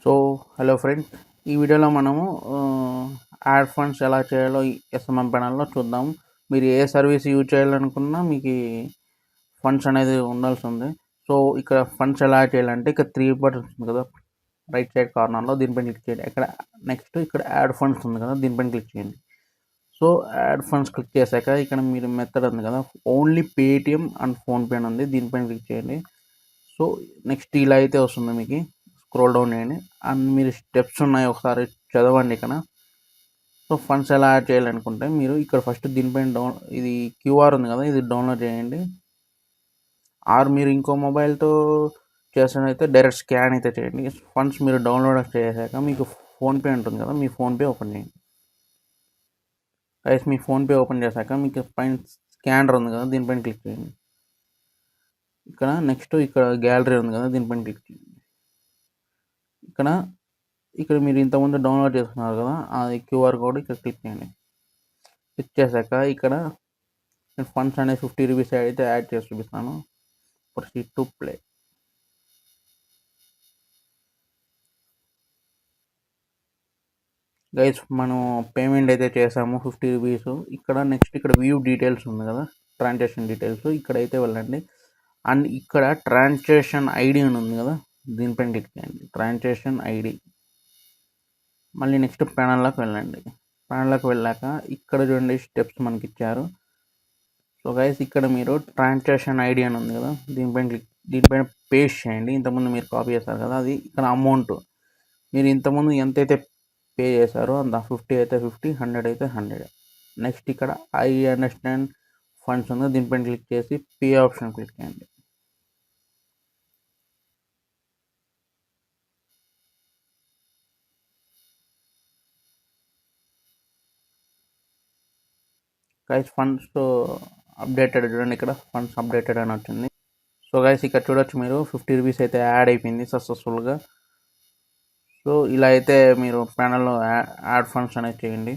So hello friends, ఈ వీడియోలో మనము యాడ్ ఫండ్స్ ఎలా చేయాలో ఈ ఎస్ఎంఎం ప్యానల్లో చూద్దాం. మీరు ఏ సర్వీస్ యూజ్ చేయాలనుకున్నా మీకు ఫండ్స్ అనేది ఉండాల్సి ఉంది. సో ఇక్కడ ఫండ్స్ ఎలా చేయాలంటే ఇక్కడ 3 బటన్స్ ఉంది కదా రైట్ సైడ్ కార్నర్లో, దీనిపైన క్లిక్ చేయండి. ఇక్కడ నెక్స్ట్ ఇక్కడ యాడ్ ఫండ్స్ ఉంది కదా, దీనిపైన క్లిక్ చేయండి. సో యాడ్ ఫండ్స్ క్లిక్ చేశాక ఇక్కడ మీరు మెథడ్ ఉంది కదా, ఓన్లీ పేటిఎం అండ్ ఫోన్పే అని ఉంది, దీనిపైన క్లిక్ చేయండి. సో నెక్స్ట్ ఇలా అయితే వస్తుంది, మీకు స్క్రోల్ డౌన్ చేయండి అండ్ మీరు స్టెప్స్ ఉన్నాయి ఒకసారి చదవండి ఇక్కడ. సో ఫండ్స్ ఎలా యాడ్ చేయాలనుకుంటే మీరు ఇక్కడ ఫస్ట్ దీనిపైన ఇది క్యూఆర్ ఉంది కదా, ఇది డౌన్లోడ్ చేయండి. ఆర్ మీరు ఇంకో మొబైల్తో చేసినైతే డైరెక్ట్ స్కాన్ అయితే చేయండి. ఫండ్స్ మీరు డౌన్లోడ్ చేశాక మీకు ఫోన్పే ఉంటుంది కదా, మీ ఫోన్పే ఓపెన్ చేయండి. గైస్ మీ ఫోన్పే ఓపెన్ చేశాక మీకు పైన స్కానర్ ఉంది కదా, దీనిపైన క్లిక్ చేయండి. ఇక్కడ నెక్స్ట్ ఇక్కడ గ్యాలరీ ఉంది కదా, దీనిపైన క్లిక్ చేయండి. ఇక్కడ మీరు ఇంతకుముందు డౌన్లోడ్ చేసుకున్నారు కదా, అది క్యూఆర్ కోడ్ ఇక్కడ క్లిక్ చేయండి. క్లిక్ చేశాక ఇక్కడ నేను ఫండ్స్ అనేది 50 రూపీస్ అయితే యాడ్ చేసి చూపిస్తాను. Proceed to play. గైస్ మనం పేమెంట్ అయితే చేసాము 50 రూపీస్. ఇక్కడ నెక్స్ట్ ఇక్కడ వ్యూ డీటెయిల్స్ ఉంది కదా, ట్రాన్సాక్షన్ డీటెయిల్స్, ఇక్కడైతే వెళ్ళండి. అండ్ ఇక్కడ ట్రాన్సాక్షన్ ఐడి అని ఉంది కదా, దీనిపైన క్లిక్ చేయండి. Transaction ID. మళ్ళీ నెక్స్ట్ ప్యానల్లోకి వెళ్ళండి. ప్యానల్లోకి వెళ్ళాక ఇక్కడ చూడండి స్టెప్స్ మనకి ఇచ్చారు. సో గైస్ ఇక్కడ మీరు ట్రాన్సాక్షన్ ఐడి అని ఉంది కదా, దీనిపైన పేస్ట్ చేయండి. ఇంతకుముందు మీరు కాపీ చేశారు కదా, అది ఇక్కడ అమౌంట్ మీరు ఇంతకుముందు ఎంతైతే పే చేశారో అంత 50 అయితే 50, 100 అయితే 100. నెక్స్ట్ ఇక్కడ ఐ అండర్స్టాండ్ ఫండ్స్ ఉంది, దీనిపైన క్లిక్ చేసి పే ఆప్షన్ క్లిక్ చేయండి. గైస్ ఫండ్స్ అప్డేటెడ్ చూడండి, ఇక్కడ ఫండ్స్ అప్డేటెడ్ అని వచ్చింది. సో గైస్ ఇక్కడ చూడొచ్చు మీరు 50 రూపీస్ అయితే యాడ్ అయిపోయింది సక్సెస్ఫుల్గా. సో ఇలా అయితే మీరు ప్యానల్లో యాడ్ ఫండ్స్ అనేది చేయండి.